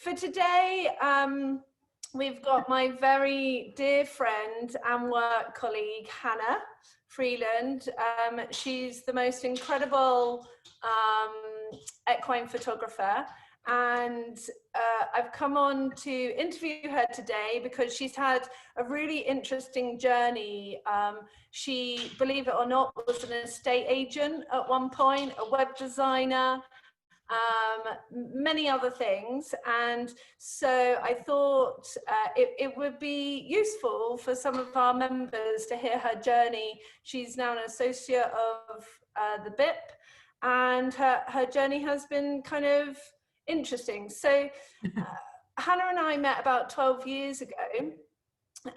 For today, we've got my very dear friend and work colleague, HannaH Freeland. She's the most incredible equine photographer, and I've come on to interview her today because she's had a really interesting journey. She, believe it or not, was an estate agent at one point, a web designer, many other things, and so I thought it would be useful for some of our members to hear her journey. She's now an associate of the BIP, and her journey has been kind of interesting. So HannaH and I met about 12 years ago,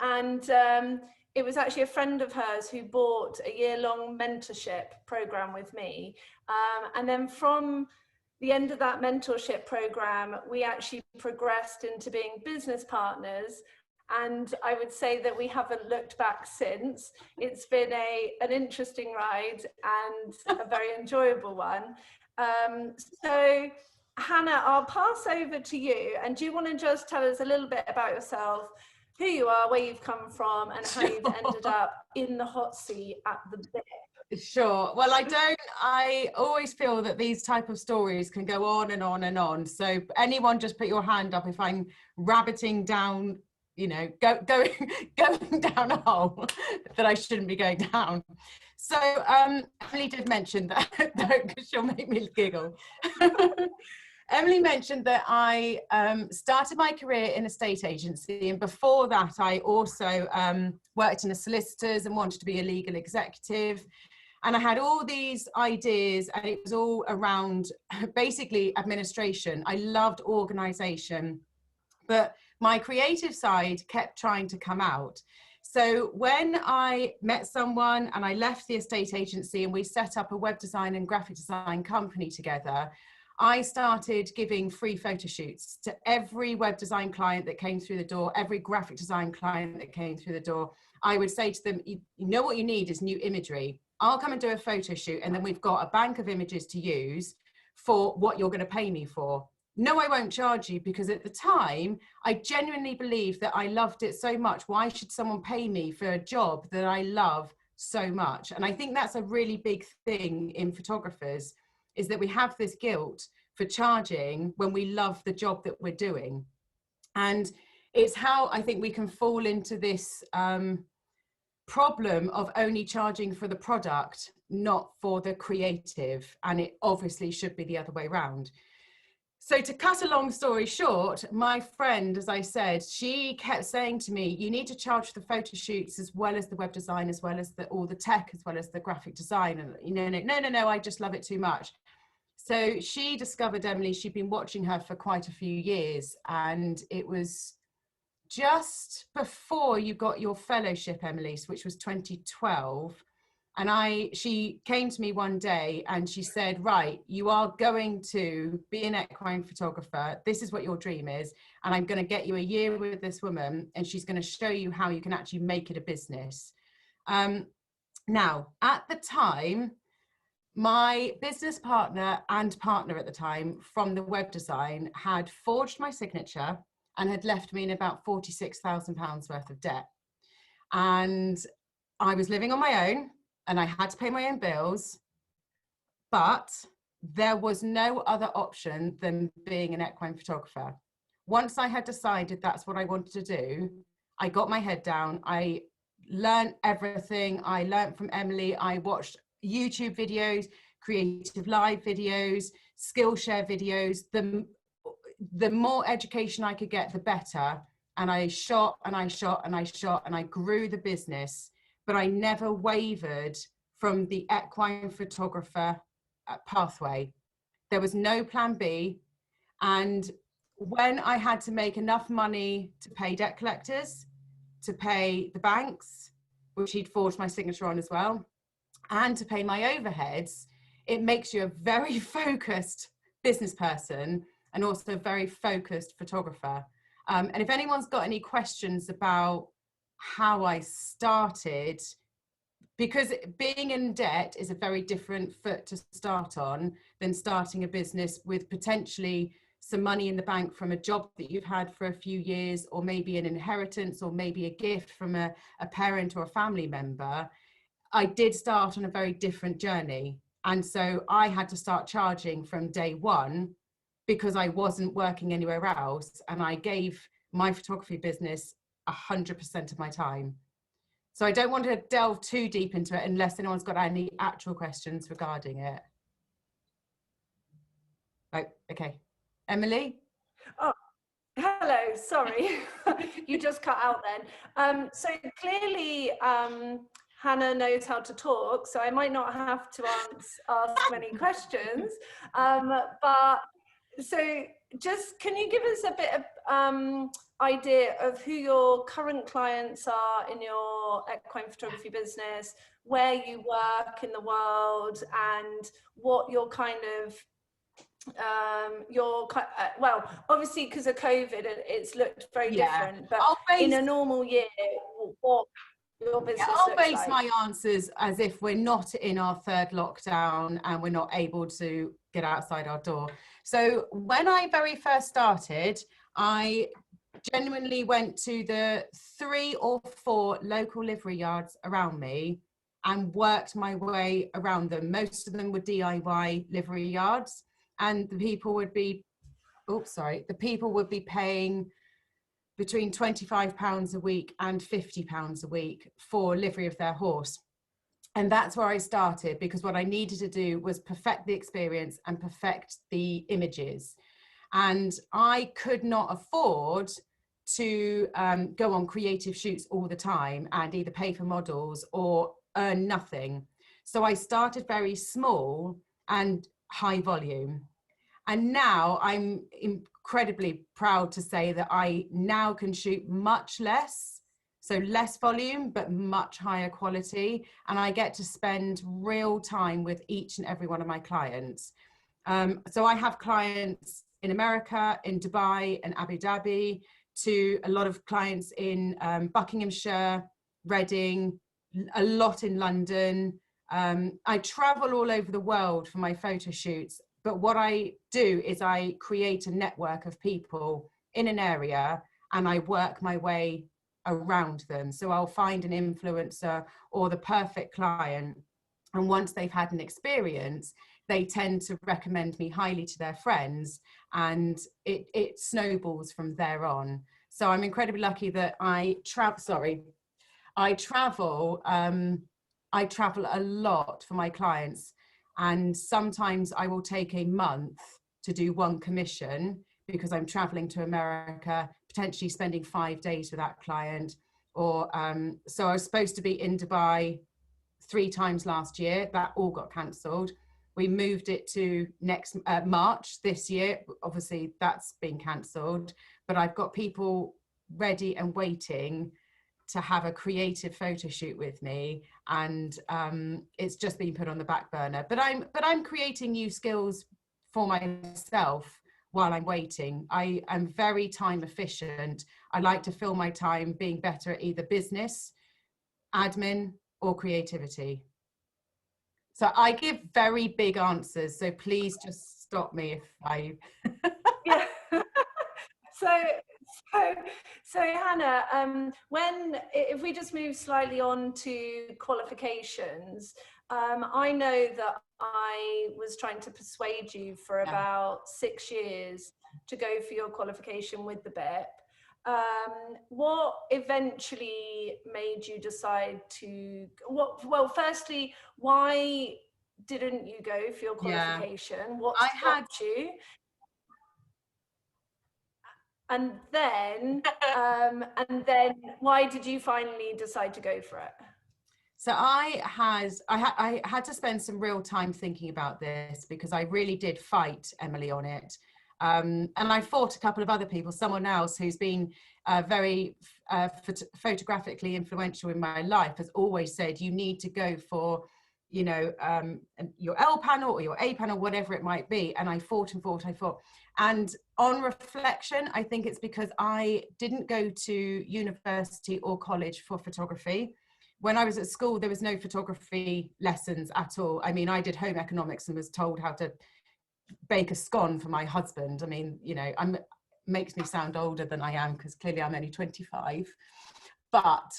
and it was actually a friend of hers who bought a year-long mentorship program with me, and then from the end of that mentorship program, we actually progressed into being business partners. And I would say that we haven't looked back since. It's been an interesting ride and a very enjoyable one. So HannaH, I'll pass over to you. And do you want to just tell us a little bit about yourself, who you are, where you've come from, and how you've ended up in the hot seat at the BIP? Sure. Well, I always feel that these type of stories can go on and on and on. So anyone just put your hand up if I'm rabbiting down, you know, going down a hole that I shouldn't be going down. So Emily did mention that, because she'll make me giggle. Emily mentioned that I started my career in a estate agency, and before that I also worked in a solicitor's and wanted to be a legal executive. And I had all these ideas, and it was all around basically administration. I loved organization, but my creative side kept trying to come out. So when I met someone and I left the estate agency and we set up a web design and graphic design company together, I started giving free photo shoots to every web design client that came through the door, every graphic design client that came through the door. I would say to them, you know what you need is new imagery. I'll come and do a photo shoot, and then we've got a bank of images to use for what you're going to pay me for. No, I won't charge you, because at the time, I genuinely believed that I loved it so much. Why should someone pay me for a job that I love so much? And I think that's a really big thing in photographers, is that we have this guilt for charging when we love the job that we're doing. And it's how I think we can fall into this problem of only charging for the product, not for the creative. And it obviously should be the other way around. So to cut a long story short, my friend, as I said, she kept saying to me, you need to charge for the photo shoots as well as the web design, as well as all the tech, as well as the graphic design. And you know, no, I just love it too much. So she discovered Emily. She'd been watching her for quite a few years, and it was just before you got your fellowship, Emily, which was 2012. And she came to me one day and she said, right, you are going to be an equine photographer. This is what your dream is. And I'm going to get you a year with this woman, and she's going to show you how you can actually make it a business. Now, at the time, my business partner and partner at the time from the web design had forged my signature and had left me in about £46,000 worth of debt. And I was living on my own, and I had to pay my own bills, but there was no other option than being an equine photographer. Once I had decided that's what I wanted to do, I got my head down. I learned everything. I learned from Emily. I watched YouTube videos, Creative Live videos, Skillshare videos. The more education I could get, the better. And I shot and I shot and I shot, and I grew the business, but I never wavered from the equine photographer pathway. There was no plan B. And when I had to make enough money to pay debt collectors, to pay the banks, which he'd forged my signature on as well, and to pay my overheads, it makes you a very focused business person and also a very focused photographer. And if anyone's got any questions about how I started, because being in debt is a very different foot to start on than starting a business with potentially some money in the bank from a job that you've had for a few years, or maybe an inheritance, or maybe a gift from a parent or a family member, I did start on a very different journey. And so I had to start charging from day one because I wasn't working anywhere else. And I gave my photography business 100% of my time. So I don't want to delve too deep into it unless anyone's got any actual questions regarding it. Oh, okay. Emily? Oh, hello, sorry. You just cut out then. So clearly, HannaH knows how to talk, so I might not have to ask many questions. But so just, can you give us a bit of idea of who your current clients are in your equine photography business, where you work in the world, and what your kind of well, obviously because of COVID it's looked very different, but in a normal year, what your business I'll looks base like. my answers as if we're not in our third lockdown and we're not able to get outside our door. So when I very first started, I genuinely went to the 3 or 4 local livery yards around me and worked my way around them. Most of them were DIY livery yards, and the people would be, the people would be paying between £25 a week and £50 a week for livery of their horse. And that's where I started, because what I needed to do was perfect the experience and perfect the images. And I could not afford to go on creative shoots all the time and either pay for models or earn nothing. So I started very small and high volume. And now I'm incredibly proud to say that I now can shoot much less, so less volume, but much higher quality. And I get to spend real time with each and every one of my clients. So I have clients in America, in Dubai and Abu Dhabi, to a lot of clients in Buckinghamshire, Reading, a lot in London. I travel all over the world for my photo shoots. But what I do is I create a network of people in an area and I work my way around them. So I'll find an influencer or the perfect client. And once they've had an experience, they tend to recommend me highly to their friends, and it snowballs from there on. So I'm incredibly lucky that I travel a lot for my clients. And sometimes I will take a month to do one commission because I'm traveling to America, potentially spending 5 days with that client. Or so I was supposed to be in Dubai 3 times last year. That all got cancelled. We moved it to next March this year. Obviously that's been cancelled, but I've got people ready and waiting to have a creative photo shoot with me, and it's just been put on the back burner. But I'm creating new skills for myself while I'm waiting. I am very time efficient. I like to fill my time being better at either business, admin, or creativity. So I give very big answers, so please just stop me if I Yeah. So HannaH, if we just move slightly on to qualifications, I know that I was trying to persuade you for about 6 years to go for your qualification with the BIP. What eventually made you decide to, well, firstly, why didn't you go for your qualification? What stopped you? And then why did you finally decide to go for it? So I had to spend some real time thinking about this, because I really did fight Emily on it. And I fought a couple of other people. Someone else who's been very photographically influential in my life has always said, you need to go for, you know, your L panel or your A panel, whatever it might be. And I fought and fought, And on reflection, I think it's because I didn't go to university or college for photography. When I was at school, there was no photography lessons at all. I mean, I did home economics and was told how to bake a scone for my husband. I mean, you know, makes me sound older than I am, because clearly I'm only 25. But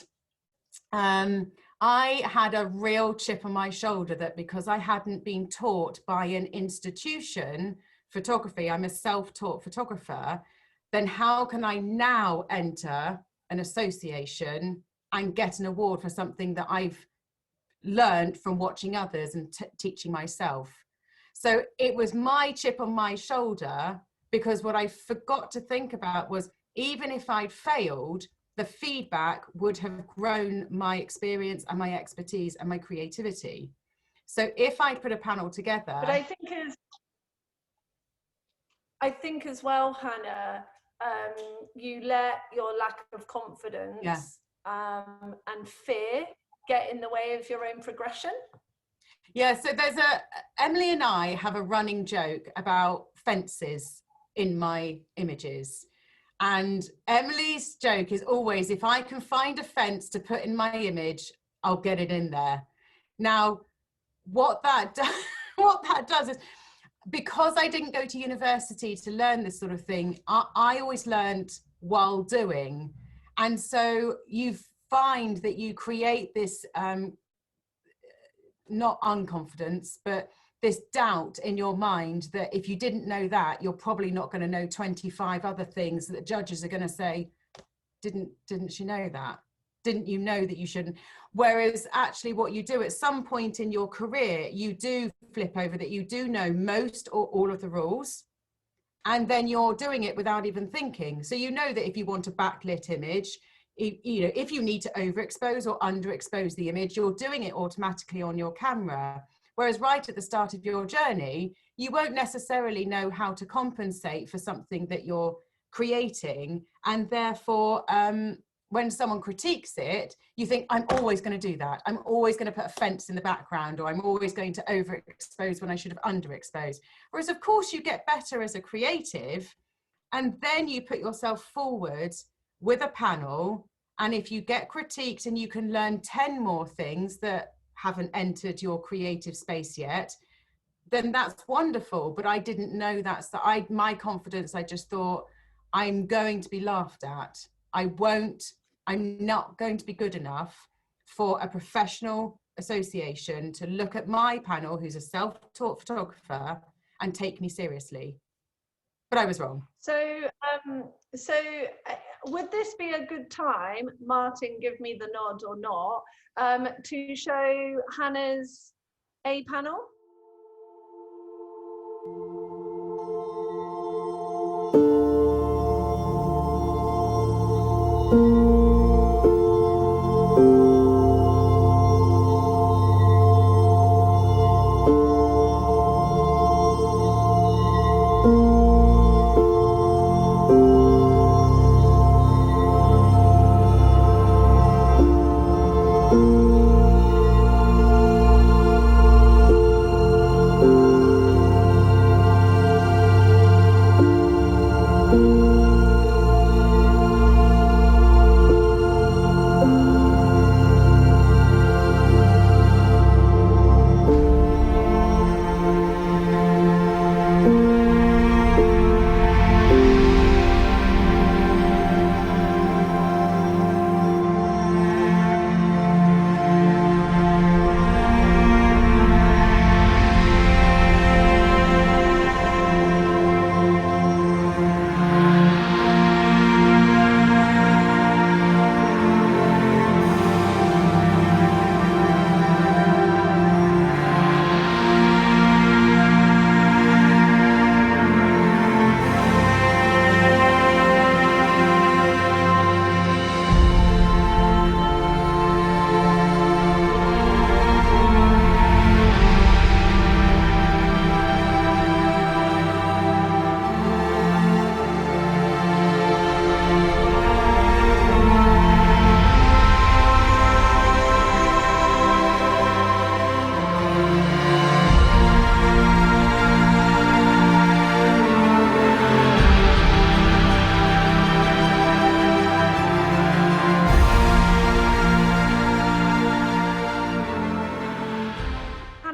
I had a real chip on my shoulder that because I hadn't been taught by an institution photography, I'm a self-taught photographer, then how can I now enter an association and get an award for something that I've learned from watching others and teaching myself? So it was my chip on my shoulder, because what I forgot to think about was, even if I'd failed, the feedback would have grown my experience and my expertise and my creativity. So if I'd put a panel together. But I think as well, Hannah, you let your lack of confidence and fear get in the way of your own progression. Yeah, so Emily and I have a running joke about fences in my images. And Emily's joke is always, if I can find a fence to put in my image, I'll get it in there. Now, what that does is, because I didn't go to university to learn this sort of thing, I always learned while doing. And so you find that you create this, not unconfidence, but this doubt in your mind that if you didn't know that, you're probably not going to know 25 other things that judges are going to say, didn't you know that? Didn't you know that you shouldn't? Whereas actually what you do at some point in your career, you do flip over that you do know most or all of the rules, and then you're doing it without even thinking. So you know that if you want a backlit image, you know, if you need to overexpose or underexpose the image, you're doing it automatically on your camera. Whereas right at the start of your journey, you won't necessarily know how to compensate for something that you're creating. And therefore, when someone critiques it, you think, I'm always going to do that. I'm always going to put a fence in the background, or I'm always going to overexpose when I should have underexposed. Whereas, of course, you get better as a creative, and then you put yourself forward with a panel. And if you get critiqued and you can learn 10 more things that haven't entered your creative space yet, then that's wonderful. But I didn't know my confidence, I just thought, I'm going to be laughed at. I'm not going to be good enough for a professional association to look at my panel, who's a self-taught photographer, and take me seriously. But I was wrong. So would this be a good time, Martin, give me the nod or not, to show Hannah's A panel?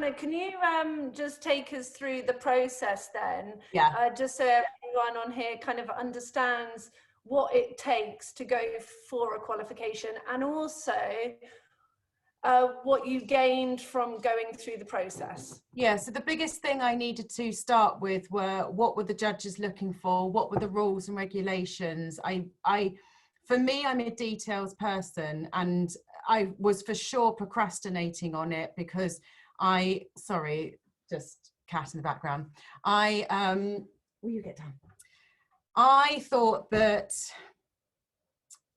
Hannah, can you just take us through the process then? Yeah. Just so everyone on here kind of understands what it takes to go for a qualification, and also what you gained from going through the process. Yeah, so the biggest thing I needed to start with were, what were the judges looking for? What were the rules and regulations? For me, I'm a details person, and I was for sure procrastinating on it because sorry, just cat in the background. Will you get down? I thought that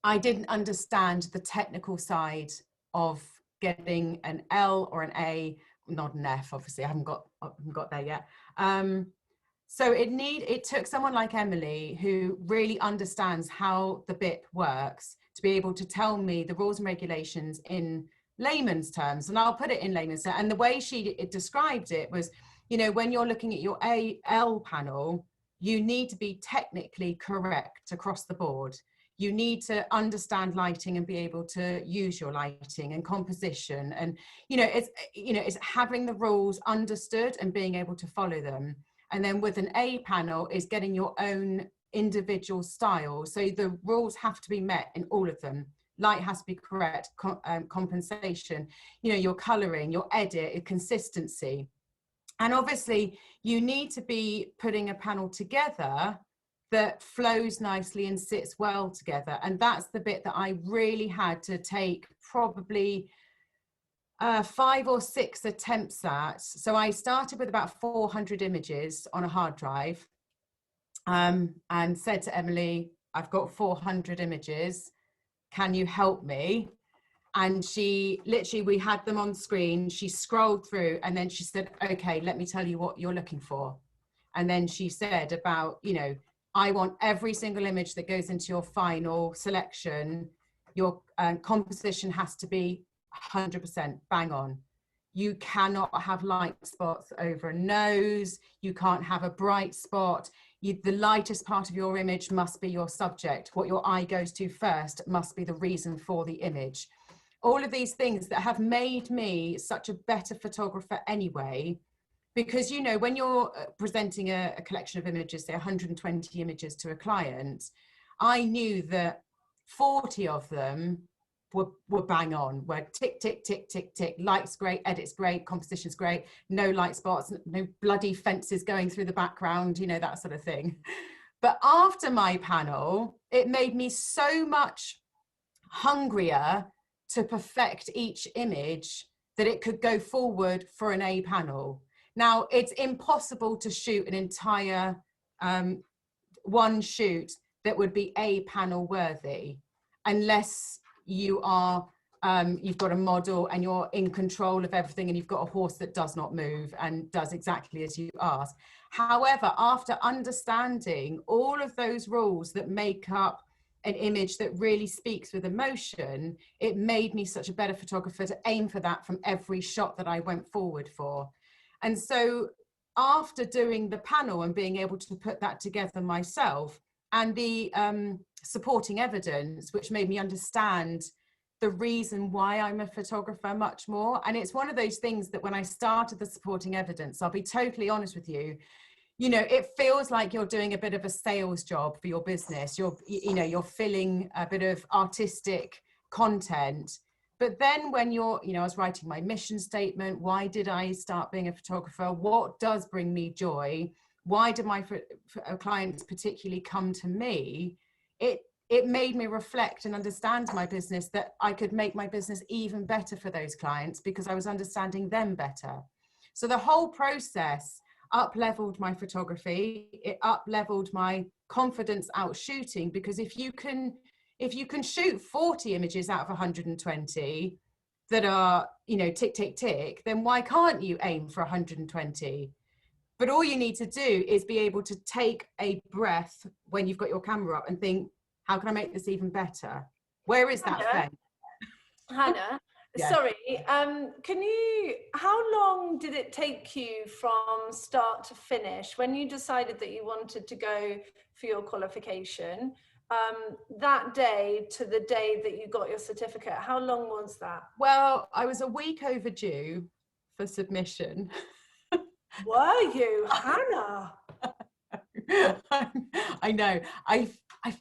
I didn't understand the technical side of getting an L or an A, not an F, obviously. I haven't got there yet. So it took someone like Emily, who really understands how the BIP works, to be able to tell me the rules and regulations in layman's terms. And I'll put it in layman's terms. And the way she described it was, you know, when you're looking at your AL panel, you need to be technically correct across the board. You need to understand lighting and be able to use your lighting and composition. And, it's having the rules understood and being able to follow them. And then with an A panel is getting your own individual style. So the rules have to be met in all of them. Light has to be correct, compensation, your coloring, your edit, your consistency. And obviously you need to be putting a panel together that flows nicely and sits well together. And that's the bit that I really had to take probably 5 or 6 attempts at. So I started with about 400 images on a hard drive, and said to Emily, I've got 400 images. Can you help me? And she literally, we had them on screen. She scrolled through and then she said, okay, let me tell you what you're looking for. And then she said about, I want every single image that goes into your final selection. Your composition has to be 100% bang on. You cannot have light spots over a nose. You can't have a bright spot. The lightest part of your image must be your subject. What your eye goes to first must be the reason for the image. All of these things that have made me such a better photographer anyway, because, when you're presenting a collection of images, say 120 images to a client, I knew that 40 of them were bang on, were tick, tick, tick, tick, tick. Light's great, edit's great, composition's great, no light spots, no bloody fences going through the background, that sort of thing. But after my panel, it made me so much hungrier to perfect each image that it could go forward for an A panel. Now, it's impossible to shoot an entire one shoot that would be A panel worthy unless you are you've got a model and you're in control of everything and you've got a horse that does not move and does exactly as you ask. However, after understanding all of those rules that make up an image that really speaks with emotion, it made me such a better photographer to aim for that from every shot that I went forward for. And so after doing the panel and being able to put that together myself, and the supporting evidence, which made me understand the reason why I'm a photographer much more. And it's one of those things that when I started the supporting evidence, I'll be totally honest with you, it feels like you're doing a bit of a sales job for your business. You're filling a bit of artistic content. But then when I was writing my mission statement, why did I start being a photographer? What does bring me joy? Why do my clients particularly come to me? It made me reflect and understand my business, that I could make my business even better for those clients because I was understanding them better. So the whole process up-leveled my photography. It up-leveled my confidence out shooting, because if you can shoot 40 images out of 120 that are, tick, tick, tick, then why can't you aim for 120? But all you need to do is be able to take a breath when you've got your camera up and think, how can I make this even better? Where is that fence? Hannah, yeah. Sorry, how long did it take you from start to finish when you decided that you wanted to go for your qualification? That day to the day that you got your certificate, how long was that? Well, I was a week overdue for submission. Were you, Hannah? I know. I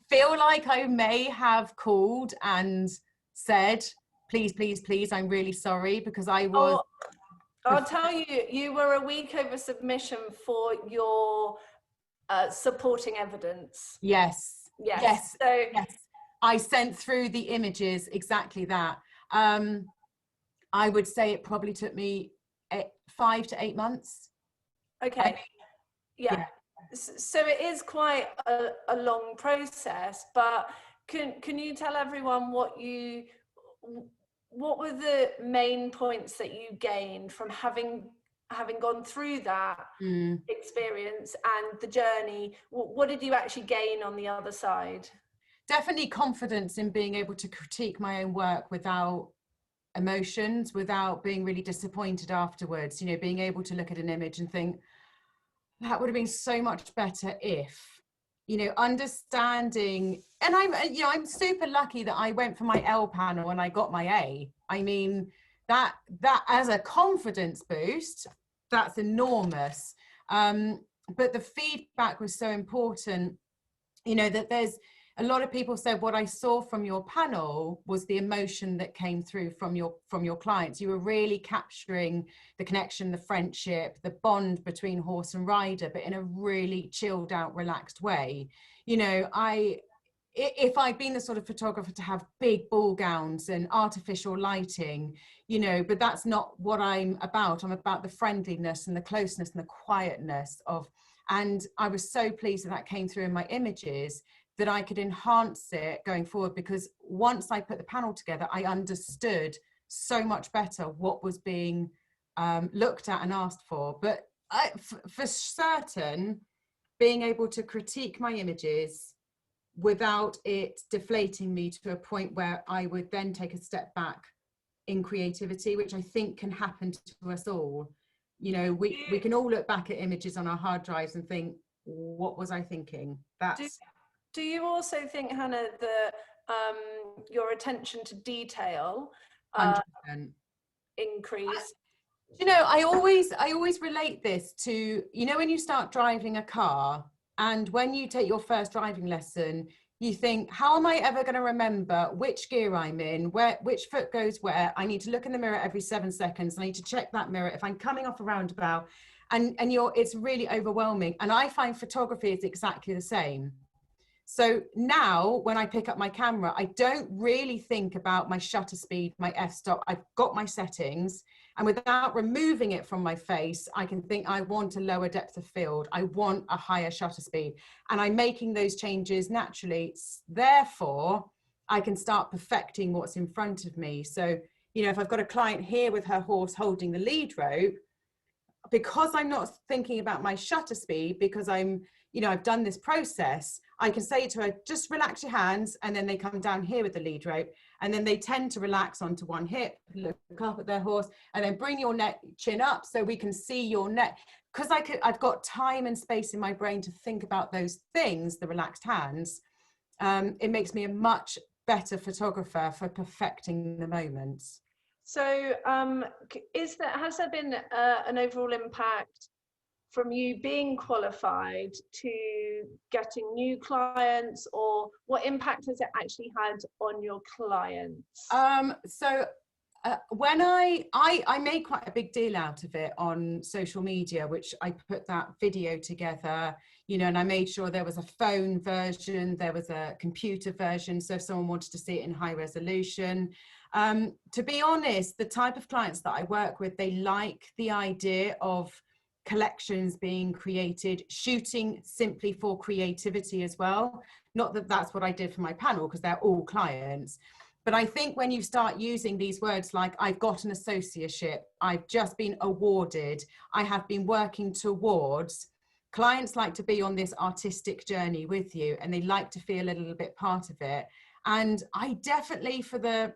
feel like I may have called and said, please, please, please, I'm really sorry, because I was. Oh, I'll tell you, you were a week over submission for your supporting evidence. Yes. Yes. Yes. So yes. I sent through the images, exactly that. I would say it probably took me 5 to 8 months. Okay. Yeah. So it is quite a long process, but can you tell everyone what were the main points that you gained from having gone through that experience and the journey? What did you actually gain on the other side? Definitely confidence in being able to critique my own work without emotions, without being really disappointed afterwards, you know, being able to look at an image and think, that would have been so much better if, you know, understanding. And I'm super lucky that I went for my L panel and I got my A. I mean, that as a confidence boost, that's enormous. But the feedback was so important, you know, that there's a lot of people said what I saw from your panel was the emotion that came through from your clients. You were really capturing the connection, the friendship, the bond between horse and rider, but in a really chilled out, relaxed way. You know, if I'd been the sort of photographer to have big ball gowns and artificial lighting, you know, but that's not what I'm about. I'm about the friendliness and the closeness and the quietness of, and I was so pleased that came through in my images, that I could enhance it going forward, because once I put the panel together, I understood so much better what was being looked at and asked for. But for certain, being able to critique my images without it deflating me to a point where I would then take a step back in creativity, which I think can happen to us all. You know, we can all look back at images on our hard drives and think, what was I thinking? Do you also think, Hannah, that your attention to detail 100%. increased? You know, I always relate this to, you know, when you start driving a car and when you take your first driving lesson, you think, how am I ever going to remember which gear I'm in, which foot goes where? I need to look in the mirror every 7 seconds. I need to check that mirror if I'm coming off a roundabout, and it's really overwhelming. And I find photography is exactly the same. So now when I pick up my camera, I don't really think about my shutter speed, my f-stop. I've got my settings, and without removing it from my face, I can think, I want a lower depth of field. I want a higher shutter speed. And I'm making those changes naturally. Therefore, I can start perfecting what's in front of me. So, you know, if I've got a client here with her horse holding the lead rope, because I'm not thinking about my shutter speed, because I've done this process, I can say to her, just relax your hands, and then they come down here with the lead rope, and then they tend to relax onto one hip, look up at their horse, and then bring your neck, chin up, so we can see your neck. Because I've got time and space in my brain to think about those things, the relaxed hands, it makes me a much better photographer for perfecting the moments. So has there been an overall impact from you being qualified to getting new clients, or what impact has it actually had on your clients? When I made quite a big deal out of it on social media, which I put that video together, you know, and I made sure there was a phone version, there was a computer version, so if someone wanted to see it in high resolution. To be honest, the type of clients that I work with, they like the idea of collections being created, shooting simply for creativity as well. Not that that's what I did for my panel, because they're all clients. But I think when you start using these words like, I've got an associateship, I've just been awarded, I have been working towards, clients like to be on this artistic journey with you, and they like to feel a little bit part of it. And I definitely, for the,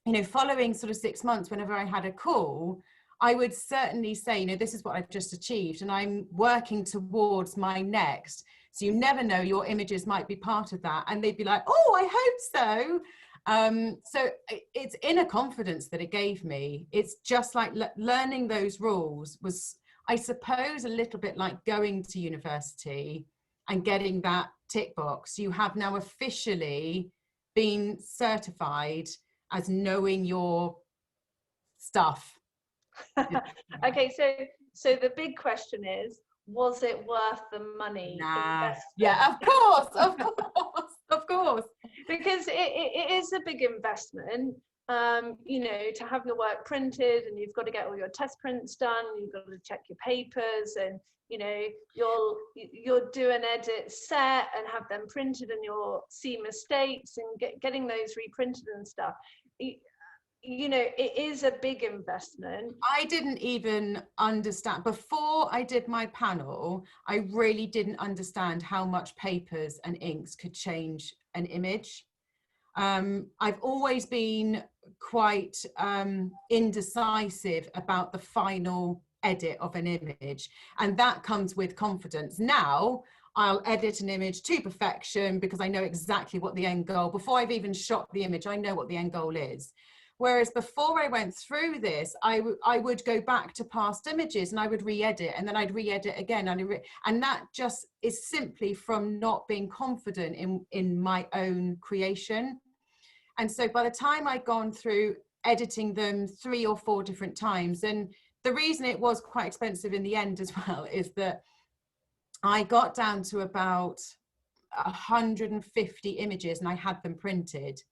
you know, following sort of 6 months, whenever I had a call, I would certainly say, you know, this is what I've just achieved, and I'm working towards my next. So you never know, your images might be part of that. And they'd be like, oh, I hope so. So it's inner confidence that it gave me. It's just like learning those rules was, I suppose, a little bit like going to university and getting that tick box. You have now officially been certified as knowing your stuff. Okay, so the big question is, was it worth the money? Nah. Yeah, of course, of course, of course. Because it is a big investment, you know, to have your work printed, and you've got to get all your test prints done, you've got to check your papers, and you know, you'll do an edit set and have them printed, and you'll see mistakes and getting those reprinted and stuff. You know, it is a big investment. I didn't even understand before I did my panel. I really didn't understand how much papers and inks could change an image. I've always been quite indecisive about the final edit of an image, and that comes with confidence. Now I'll edit an image to perfection because I know exactly what the end goal, before I've even shot the image, I know what the end goal is. Whereas before I went through this, I would go back to past images and I would re-edit, and then I'd re-edit again. And that just is simply from not being confident in my own creation. And so by the time I'd gone through editing them 3 or 4 different times, and the reason it was quite expensive in the end as well is that I got down to about 150 images and I had them printed.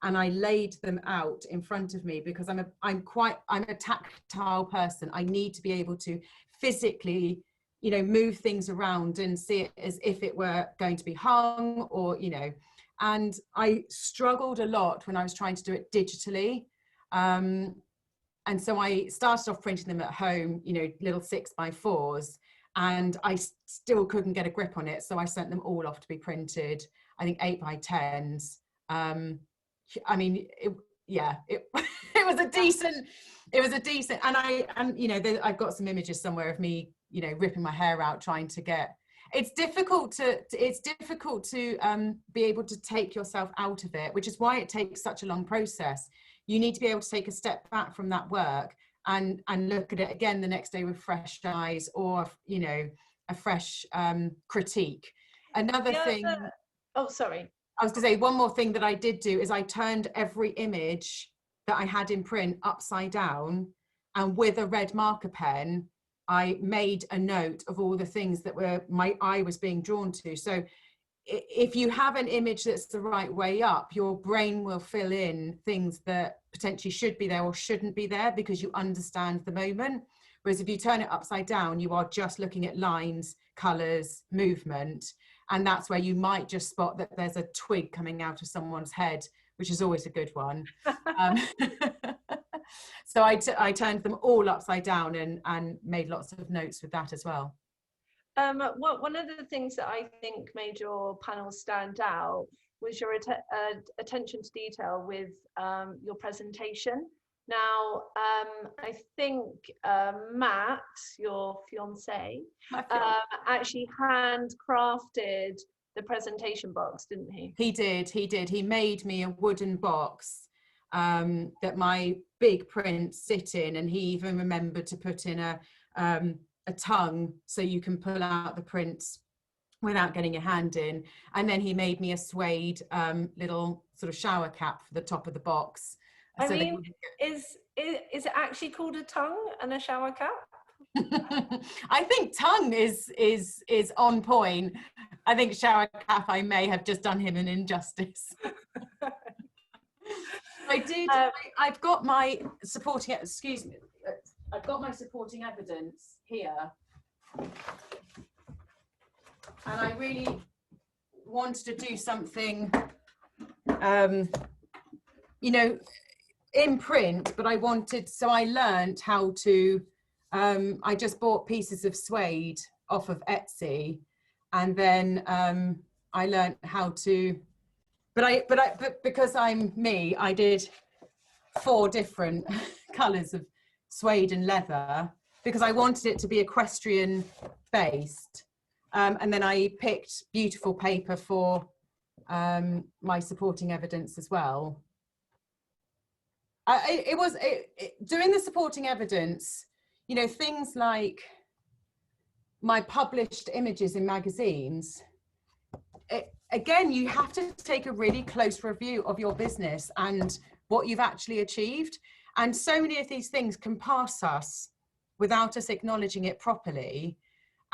And I laid them out in front of me because I'm a tactile person. I need to be able to physically, you know, move things around and see it as if it were going to be hung, or, you know, and I struggled a lot when I was trying to do it digitally. And so I started off printing them at home, you know, little 6x4s, and I still couldn't get a grip on it. So I sent them all off to be printed, I think 8x10s. I mean, it was a decent, and you know, I've got some images somewhere of me, you know, ripping my hair out trying to get. It's difficult to be able to take yourself out of it, which is why it takes such a long process. You need to be able to take a step back from that work and look at it again the next day with fresh eyes, or, you know, a fresh critique. Another thing. Oh, sorry. I was going to say, one more thing that I did do is I turned every image that I had in print upside down, and with a red marker pen, I made a note of all the things that my eye was being drawn to. So if you have an image that's the right way up, your brain will fill in things that potentially should be there or shouldn't be there because you understand the moment. Whereas if you turn it upside down, you are just looking at lines, colors, movement. And that's where you might just spot that there's a twig coming out of someone's head, which is always a good one. So I turned them all upside down and made lots of notes with that as well. One of the things that I think made your panel stand out was your attention to detail with your presentation. Now, I think Matt, your fiance, actually handcrafted the presentation box, didn't he? He did. He made me a wooden box that my big prints sit in, and he even remembered to put in a tongue so you can pull out the prints without getting your hand in. And then he made me a suede little sort of shower cap for the top of the box. I mean, is it actually called a tongue and a shower cap? I think tongue is on point. I think shower cap, I may have just done him an injustice. I did. I've got my supporting. Excuse me. I've got my supporting evidence here, and I really wanted to do something, you know, in print, but I wanted, so I learned how to, I just bought pieces of suede off of Etsy, and then I learned how to, but because I'm me, I did 4 different colors of suede and leather because I wanted it to be equestrian based, and then I picked beautiful paper for my supporting evidence as well. Doing the supporting evidence, you know, things like my published images in magazines. Again, you have to take a really close review of your business and what you've actually achieved. And so many of these things can pass us without us acknowledging it properly.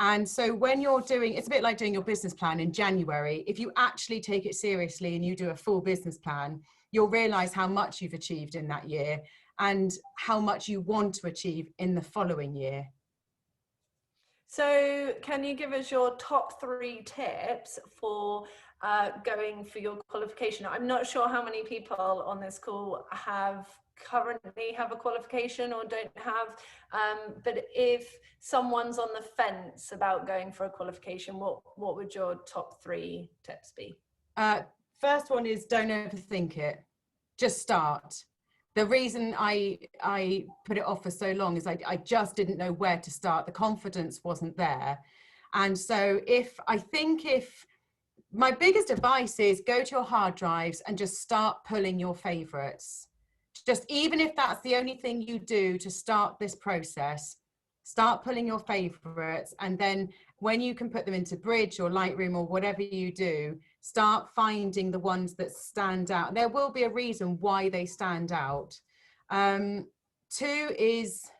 And so when you're doing, it's a bit like doing your business plan in January. If you actually take it seriously and you do a full business plan, you'll realize how much you've achieved in that year and how much you want to achieve in the following year. So can you give us your top 3 tips for going for your qualification? I'm not sure how many people on this call currently have a qualification or don't have, but if someone's on the fence about going for a qualification, what would your top 3 tips be? First one is don't overthink it. Just start. The reason I put it off for so long is I just didn't know where to start. The confidence wasn't there. And so if my biggest advice is go to your hard drives and just start pulling your favorites. Just even if that's the only thing you do to start this process, start pulling your favorites. And then when you can put them into Bridge or Lightroom or whatever you do, start finding the ones that stand out. There will be a reason why they stand out. 2 is,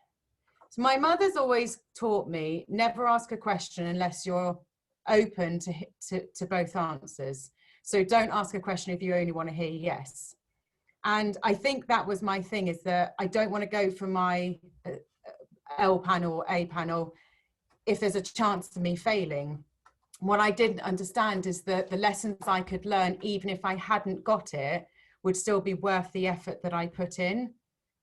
so my mother's always taught me, never ask a question unless you're open to both answers. So don't ask a question if you only want to hear yes. And I think that was my thing, is that I don't want to go for my L panel or A panel if there's a chance of me failing. What I didn't understand is that the lessons I could learn, even if I hadn't got it, would still be worth the effort that I put in,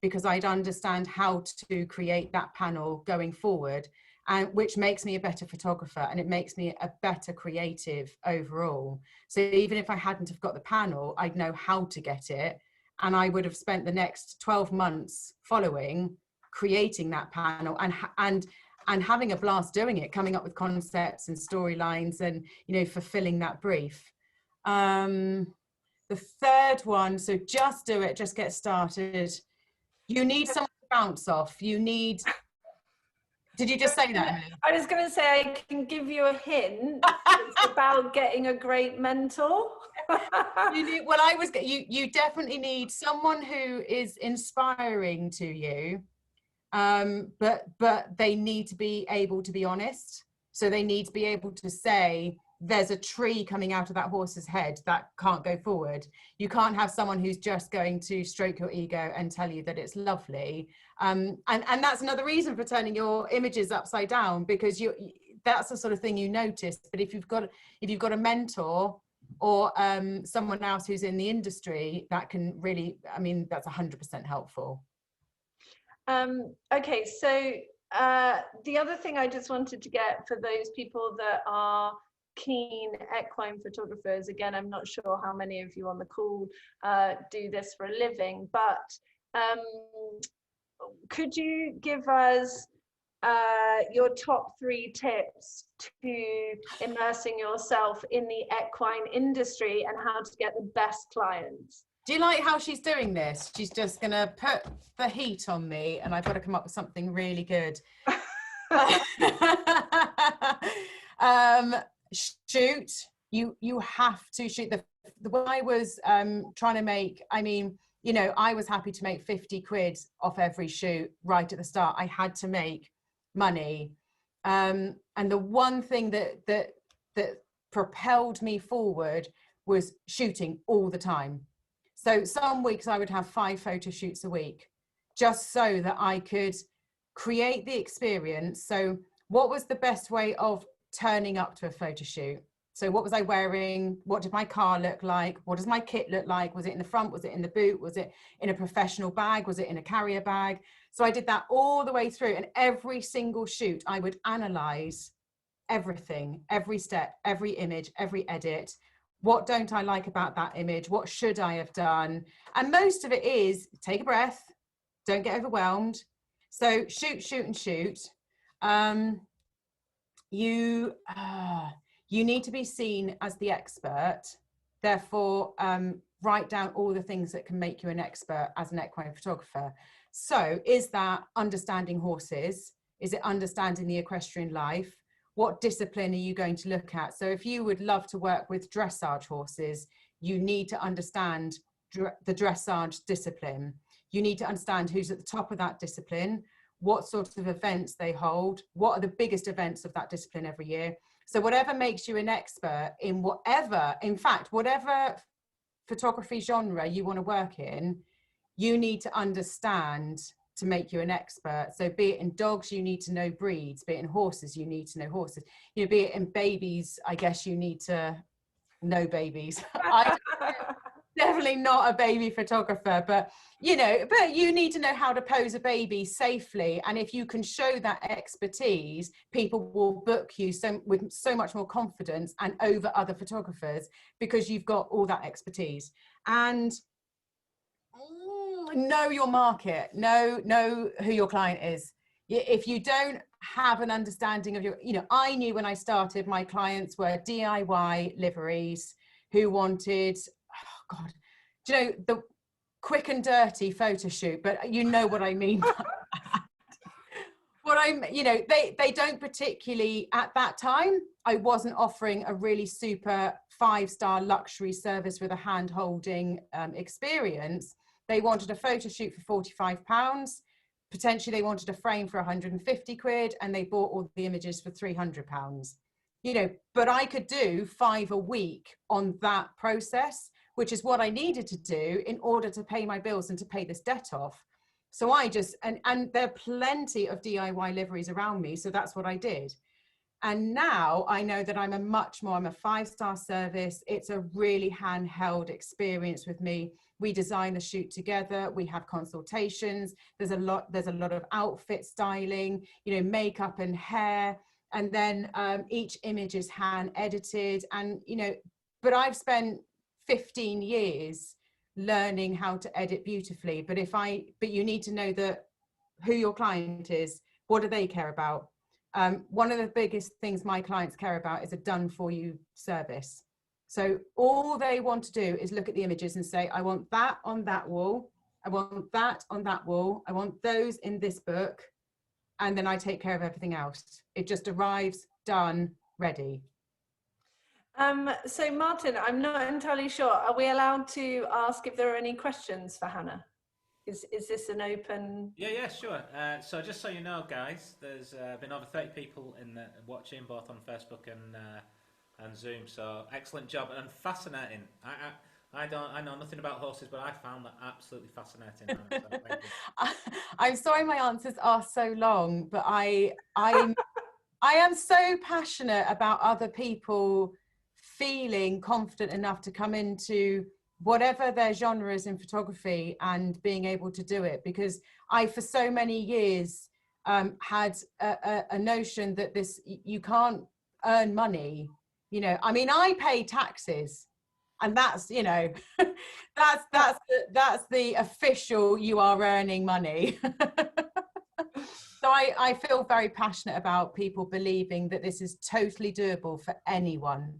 because I'd understand how to create that panel going forward, and which makes me a better photographer and it makes me a better creative overall. So even if I hadn't have got the panel, I'd know how to get it, and I would have spent the next 12 months following creating that panel and having a blast doing it, coming up with concepts and storylines and, you know, fulfilling that brief. The 3rd one, so just do it, just get started. You need someone to bounce off. Did you just say that, Emily? I was going to say, I can give you a hint. It's about getting a great mentor. You definitely need someone who is inspiring to you. But they need to be able to be honest. So they need to be able to say, there's a tree coming out of that horse's head that can't go forward. You can't have someone who's just going to stroke your ego and tell you that it's lovely. And that's another reason for turning your images upside down, because that's the sort of thing you notice. But if you've got a mentor or someone else who's in the industry, that can really, I mean, that's 100% helpful. Okay, so the other thing I just wanted to get for those people that are keen equine photographers, again, I'm not sure how many of you on the call do this for a living, but could you give us your top 3 tips to immersing yourself in the equine industry and how to get the best clients? Do you like how she's doing this? She's just going to put the heat on me and I've got to come up with something really good. Shoot. You have to shoot. The way I was trying to make, I mean, you know, I was happy to make 50 quid off every shoot right at the start. I had to make money. And the one thing that propelled me forward was shooting all the time. So some weeks I would have 5 photo shoots a week, just so that I could create the experience. So what was the best way of turning up to a photo shoot? So what was I wearing? What did my car look like? What does my kit look like? Was it in the front? Was it in the boot? Was it in a professional bag? Was it in a carrier bag? So I did that all the way through, and every single shoot I would analyze everything, every step, every image, every edit. What don't I like about that image? What should I have done? And most of it is take a breath, don't get overwhelmed. So shoot, shoot, and shoot. You need to be seen as the expert. Therefore, write down all the things that can make you an expert as an equine photographer. So is that understanding horses? Is it understanding the equestrian life? What discipline are you going to look at? So if you would love to work with dressage horses, you need to understand the dressage discipline. You need to understand who's at the top of that discipline, what sorts of events they hold, what are the biggest events of that discipline every year. So whatever makes you an expert in whatever, in fact, whatever photography genre you want to work in, you need to understand to make you an expert. So be it in dogs, you need to know breeds. Be it in horses, you need to know horses. You know, be it in babies, I guess you need to know babies. I'm definitely not a baby photographer, but you know, but you need to know how to pose a baby safely. And if you can show that expertise, people will book you with so much more confidence and over other photographers, because you've got all that expertise. And know your market, know who your client is. If you don't have an understanding of your, you know, I knew when I started, my clients were DIY liveries who wanted, oh God, do you know, the quick and dirty photo shoot, but you know what I mean. What I'm, you know, they don't particularly, at that time, I wasn't offering a really super 5-star luxury service with a hand holding experience. They wanted a photo shoot for £45. Potentially they wanted a frame for 150 quid, and they bought all the images for £300. You know, but I could do 5 a week on that process, which is what I needed to do in order to pay my bills and to pay this debt off. So I just, and there are plenty of DIY liveries around me. So that's what I did. And now I know that I'm a 5-star service. It's a really handheld experience with me. We design the shoot together. We have consultations. There's a lot of outfit styling, you know, makeup and hair. And then each image is hand edited. And, you know, but I've spent 15 years learning how to edit beautifully. But you need to know who your client is. What do they care about? One of the biggest things my clients care about is a done for you service. So all they want to do is look at the images and say, I want that on that wall. I want that on that wall. I want those in this book. And then I take care of everything else. It just arrives, done, ready. So Martin, I'm not entirely sure. Are we allowed to ask if there are any questions for HannaH? Is this an open? Yeah, sure. So just so you know, guys, there's been over 30 people watching, both on Facebook and Zoom. So excellent job and fascinating. I know nothing about horses, but I found that absolutely fascinating. HannaH, so thank you. I'm sorry my answers are so long, but I am so passionate about other people feeling confident enough to come into whatever their genre is in photography and being able to do it, because I for so many years had a notion that you can't earn money, you know. I mean, I pay taxes, and that's, you know, that's the official you are earning money. So I feel very passionate about people believing that this is totally doable for anyone.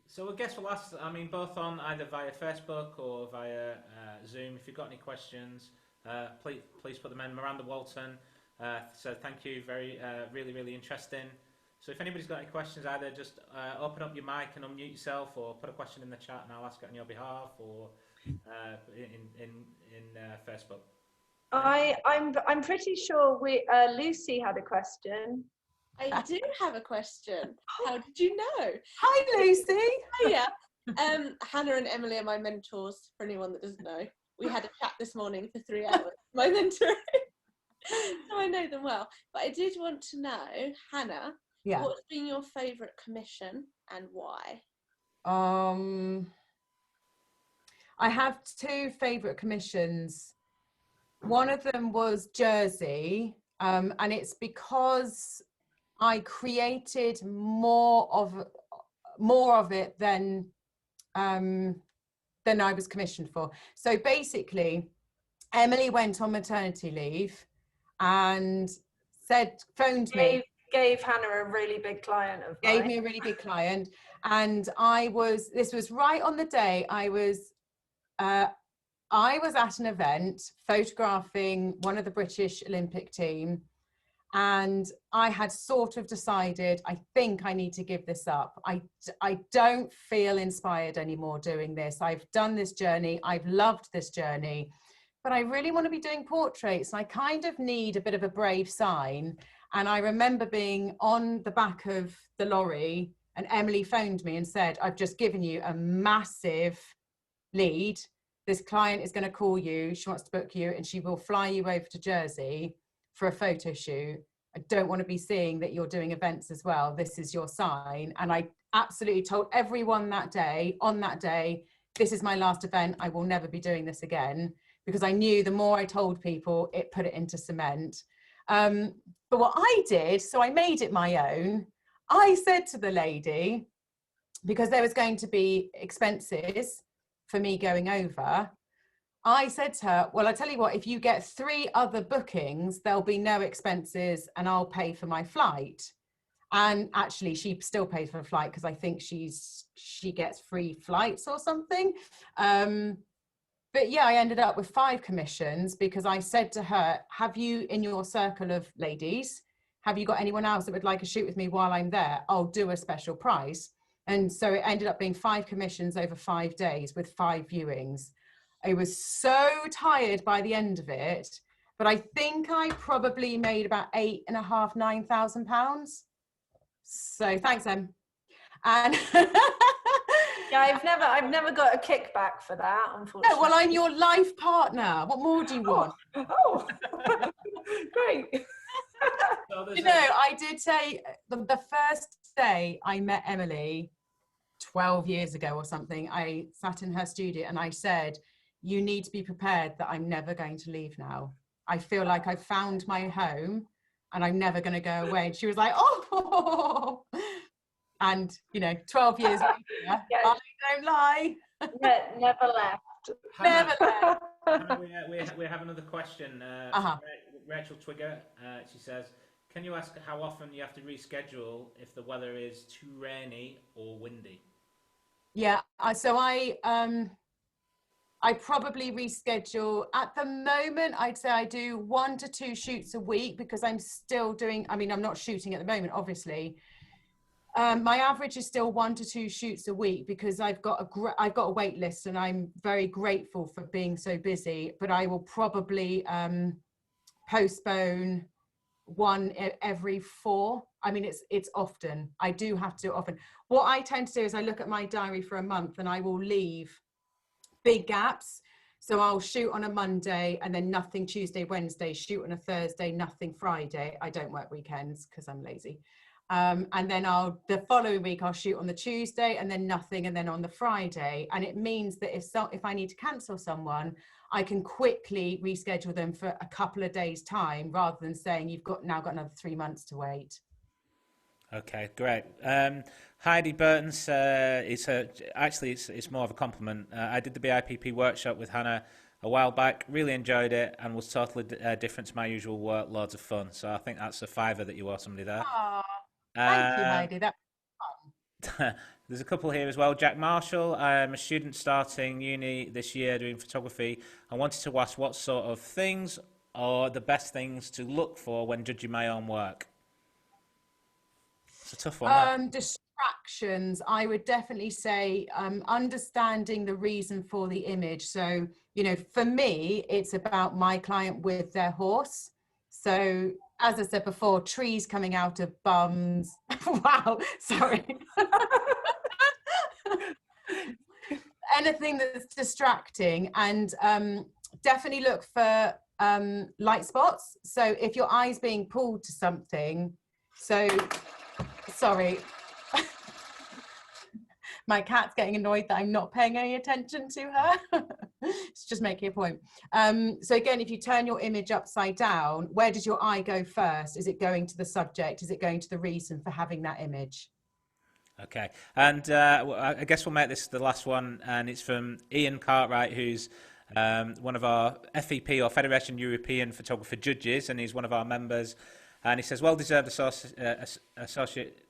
So I guess we'll ask, I mean, both on either via Facebook or via Zoom, if you've got any questions, please put them in. Miranda Walton said thank you, really, really interesting. So if anybody's got any questions, either just open up your mic and unmute yourself, or put a question in the chat and I'll ask it on your behalf, or in Facebook. I'm pretty sure Lucy had a question. I do have a question. How did you know? Hi, Lucy. Yeah. HannaH and Emily are my mentors, for anyone that doesn't know. We had a chat this morning for 3 hours, my mentoring. So I know them well. But I did want to know, HannaH, yeah, what's been your favourite commission and why? I have 2 favourite commissions. One of them was Jersey, and it's because I created more of it than I was commissioned for. So basically, Emily went on maternity leave and phoned me. Gave HannaH a really big client of mine. Gave me a really big client, and this was right on the day I was I was at an event photographing one of the British Olympic team, and I had sort of decided, I think I need to give this up. I don't feel inspired anymore doing this. I've done this journey. I've loved this journey, but I really want to be doing portraits. I kind of need a bit of a brave sign. And I remember being on the back of the lorry, and Emily phoned me and said, I've just given you a massive lead. This client is going to call you. She wants to book you, and she will fly you over to Jersey for a photo shoot. I don't want to be seeing that you're doing events as well. This is your sign. And I absolutely told everyone that day, on that day, this is my last event. I will never be doing this again, because I knew the more I told people, it put it into cement. But what I did, so I made it my own. I said to the lady, because there was going to be expenses for me going over, I said to her, well, I tell you what, if you get 3 other bookings, there'll be no expenses and I'll pay for my flight. And actually she still pays for a flight, because I think she gets free flights or something. But yeah, I ended up with 5 commissions, because I said to her, have you, in your circle of ladies, have you got anyone else that would like a shoot with me while I'm there? I'll do a special price. And so it ended up being 5 commissions over 5 days with 5 viewings. I was so tired by the end of it, but I think I probably made about £8,500, £9,000. So thanks, Em. And Yeah, I've never got a kickback for that, unfortunately. no, well, I'm your life partner. What more do you want? Oh, great. You know, I did say the first day I met Emily 12 years ago or something, I sat in her studio and I said, you need to be prepared that I'm never going to leave now. I feel like I've found my home and I'm never going to go away. And she was like, oh, and you know, 12 years later, yeah. I don't lie. Never left. Hannah, Never left. Hannah, we have another question. From Rachel Twigger. She says, can you ask how often you have to reschedule if the weather is too rainy or windy? Yeah, so I probably reschedule. At the moment, I'd say I do 1 to 2 shoots a week, because I'm still doing, I mean, I'm not shooting at the moment, obviously. My average is still 1 to 2 shoots a week, because I've got a wait list, and I'm very grateful for being so busy, but I will probably postpone 1 every 4. I mean, it's often. I do have to often. What I tend to do is I look at my diary for a month, and I will leave big gaps. So I'll shoot on a Monday and then nothing Tuesday, Wednesday, shoot on a Thursday, nothing Friday. I don't work weekends because I'm lazy. And then the following week I'll shoot on the Tuesday and then nothing, and then on the Friday. And it means that if I need to cancel someone, I can quickly reschedule them for a couple of days' time, rather than saying you've now got another 3 months to wait. Okay, great. Heidi Burton, it's more of a compliment. I did the BIPP workshop with Hannah a while back, really enjoyed it, and was totally different to my usual work, loads of fun. So I think that's a $5 that you owe somebody there. Oh, thank you, Heidi. That was fun. There's a couple here as well. Jack Marshall, I'm a student starting uni this year doing photography. I wanted to ask what sort of things are the best things to look for when judging my own work. It's a tough one. Distractions, I would definitely say understanding the reason for the image. So, you know, for me, it's about my client with their horse. So, as I said before, trees coming out of bums. Wow, sorry. Anything that's distracting, and definitely look for light spots. So if your eye's being pulled to something, so sorry. My cat's getting annoyed that I'm not paying any attention to her. It's just making a point. So again, if you turn your image upside down, where does your eye go first? Is it going to the subject? Is it going to the reason for having that image? Okay, and I guess we'll make this the last one, and it's from Ian Cartwright, who's one of our FEP, or Federation European Photographer judges, and he's one of our members. And he says, well-deserved associate,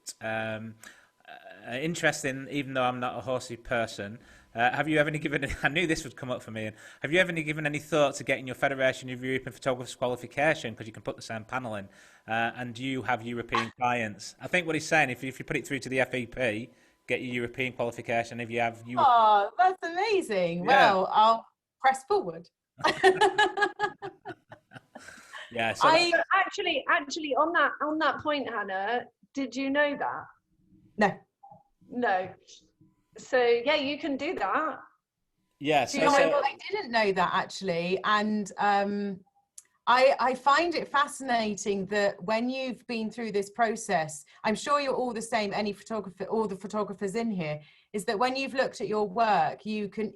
interesting, even though I'm not a horsey person. have you ever given, I knew this would come up for me, and have you ever given any thought to getting your Federation of European Photographers qualification, because you can put the same panel in, and do you have European clients? I think what he's saying, if you put it through to the FEP, get your European qualification, if you have... Oh, that's amazing. Yeah. Well, I'll press forward. Yeah, so actually on that point, Hannah, did you know that? No. So yeah, you can do that. Yeah, so I didn't know that actually, and I find it fascinating that when you've been through this process, I'm sure you're all the same, any photographer, all the photographers in here, is that when you've looked at your work, you can,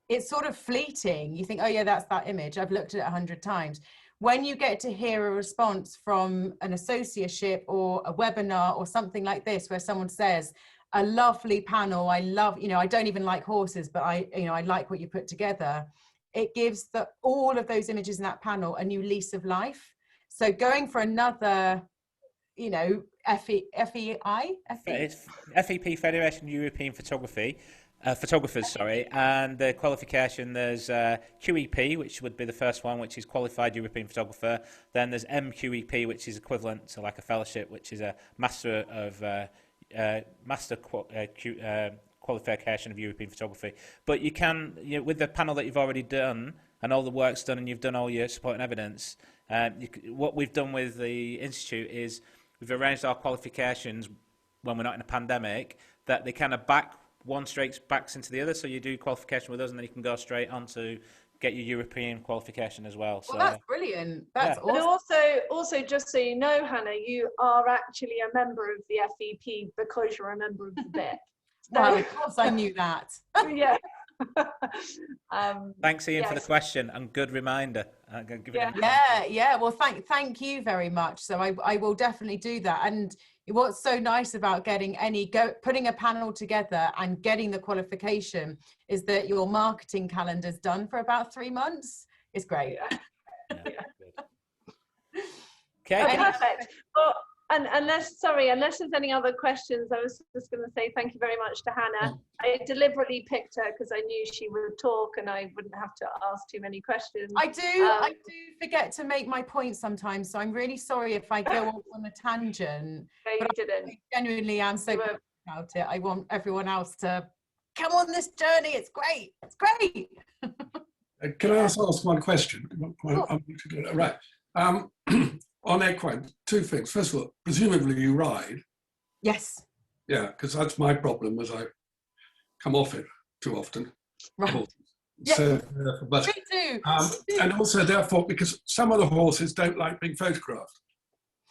it's sort of fleeting. You think, oh yeah, that's that image. I've looked at it 100 times. When you get to hear a response from an associateship or a webinar or something like this, where someone says, a lovely panel, I love, I don't even like horses, but I like what you put together. It gives all of those images in that panel a new lease of life. So going for another, FEP, Federation European Photographers, and the qualification, there's QEP, which would be the first one, which is Qualified European Photographer. Then there's MQEP, which is equivalent to like a fellowship, which is a Master of Qualification of European Photography. But you can, with the panel that you've already done and all the work's done and you've done all your supporting evidence, what we've done with the Institute is we've arranged our qualifications when we're not in a pandemic, that they kind of one straight backs into the other. So you do qualification with us and then you can go straight on to get your European qualification as well. So that's brilliant. That's awesome. But also, just so you know, Hannah, you are actually a member of the FEP because you're a member of the BIP. Well, of course I knew that. Yeah. Thanks, Ian, for the question and good reminder. Well, thank you very much. So I will definitely do that. And what's so nice about putting a panel together and getting the qualification is that your marketing calendar's done for about 3 months. It's great. Okay. Perfect. Well, and unless there's any other questions, I was just going to say thank you very much to Hannah. I deliberately picked her because I knew she would talk and I wouldn't have to ask too many questions. I do forget to make my point sometimes, so I'm really sorry if I go off on a tangent. No, you didn't. I genuinely am so glad about it. I want everyone else to come on this journey. It's great. It's great. Can I ask one question? Right. On equine, 2 things. First of all, presumably you ride. Yes. Yeah, because that's my problem, was I come off it too often. Right. Yeah. So, me too. And also, therefore, because some of the horses don't like being photographed.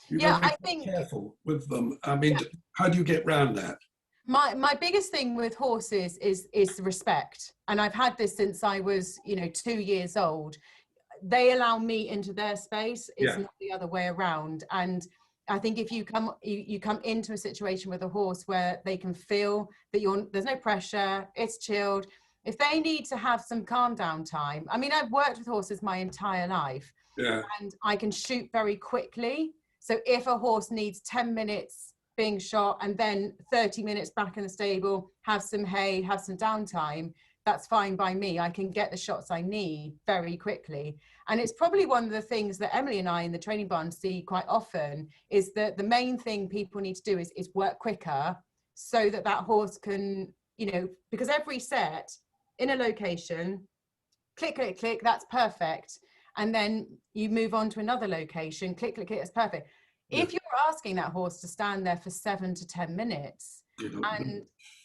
You've got to be careful with them. I mean, how do you get around that? My biggest thing with horses is respect, and I've had this since I was 2 years old. They allow me into their space. It's not the other way around. And I think if you come into a situation with a horse where they can feel that there's no pressure, it's chilled. If they need to have some calm down time, I mean, I've worked with horses my entire life, and I can shoot very quickly. So if a horse needs 10 minutes being shot and then 30 minutes back in the stable, have some hay, have some downtime, that's fine by me. I can get the shots I need very quickly. And it's probably one of the things that Emily and I in the training barn see quite often, is that the main thing people need to do is work quicker so that horse can, because every set in a location, click, click, click, that's perfect. And then you move on to another location, click, click, click, that's perfect. Yeah. If you're asking that horse to stand there for 7 to 10 minutes and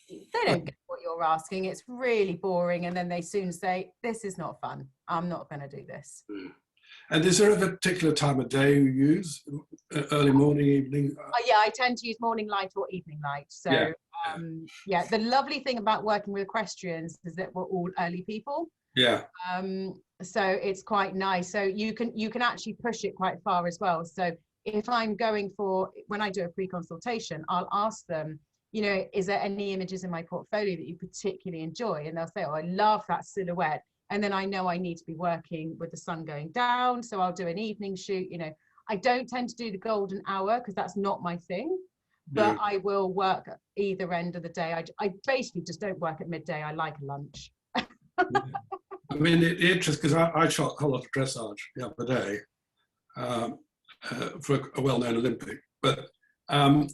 they don't get what you're asking, it's really boring, and then they soon say, this is not fun, I'm not going to do this. And is there a particular time of day you use? Early morning, evening? Yeah, I tend to use morning light or evening light. So the lovely thing about working with equestrians is that we're all early people. Yeah. So it's quite nice. So you can actually push it quite far as well. So if I'm when I do a pre-consultation, I'll ask them, is there any images in my portfolio that you particularly enjoy? And they'll say, oh, I love that silhouette. And then I know I need to be working with the sun going down. So I'll do an evening shoot. I don't tend to do the golden hour because that's not my thing. but I will work at either end of the day. I basically just don't work at midday. I like lunch. I mean, the interest, because I shot a whole lot of dressage the other day for a well-known Olympic, but I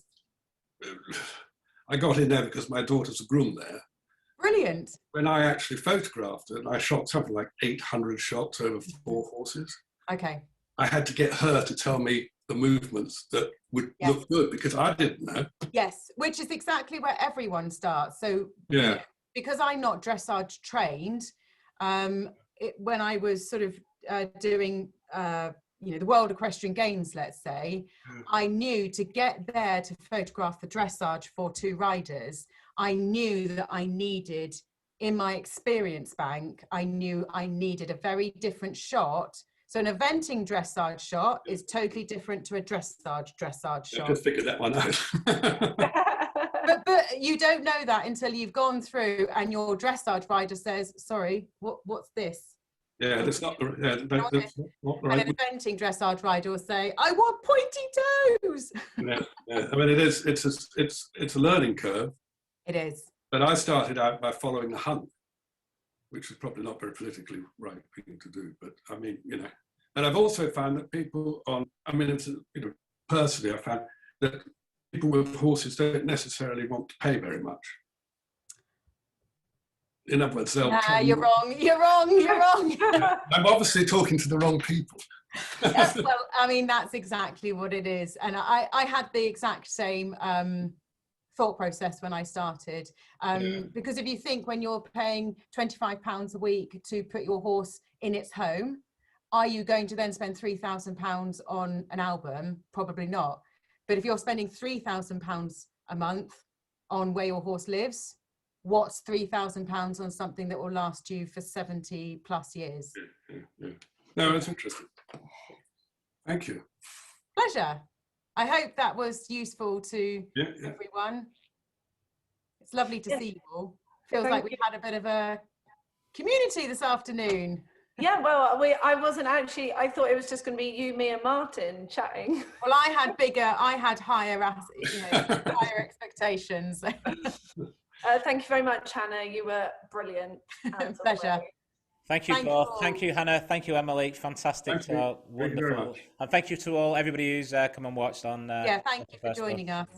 got in there because my daughter's a groom there. Brilliant. When I actually photographed it, I shot something like 800 shots over 4 horses. Okay. I had to get her to tell me the movements that would look good, because I didn't know. Yes, which is exactly where everyone starts. So yeah, because I'm not dressage trained, when I was sort of doing the World Equestrian Games, let's say, I knew to get there to photograph the dressage for 2 riders, I knew that I needed, in my experience bank, I knew I needed a very different shot. So an eventing dressage shot is totally different to a dressage shot. I just figured that one out. but you don't know that until you've gone through and your dressage rider says, sorry, what's this? Yeah, that's not the, that's not the right. And an eventing dressage rider will say, I want pointy toes. Yeah. I mean, it's a learning curve. It is. But I started out by following the hunt, which is probably not very politically right thing to do. But I mean, and I've also found that people personally, I found that people with horses don't necessarily want to pay very much. In other words, they'll. You're wrong. You're wrong. I'm obviously talking to the wrong people. Yes, well, I mean, that's exactly what it is. And I had the exact same thought process when I started. Because if you think, when you're paying £25 a week to put your horse in its home, are you going to then spend £3,000 on an album? Probably not. But if you're spending £3,000 a month on where your horse lives, what's £3,000 on something that will last you for 70 plus years? Yeah. No, it's interesting. Thank you. Pleasure. I hope that was useful to everyone. It's lovely to see you all. Feels like we had a bit of a community this afternoon. Yeah, well, I wasn't actually, I thought it was just going to be you, me and Martin chatting. Well, I had higher expectations. Thank you very much, Hannah. You were brilliant. Pleasure. Thank you both. Thank you, Hannah. Thank you, Emily. Fantastic. Wonderful. And thank you to everybody who's come and watched on. Thank you for joining us.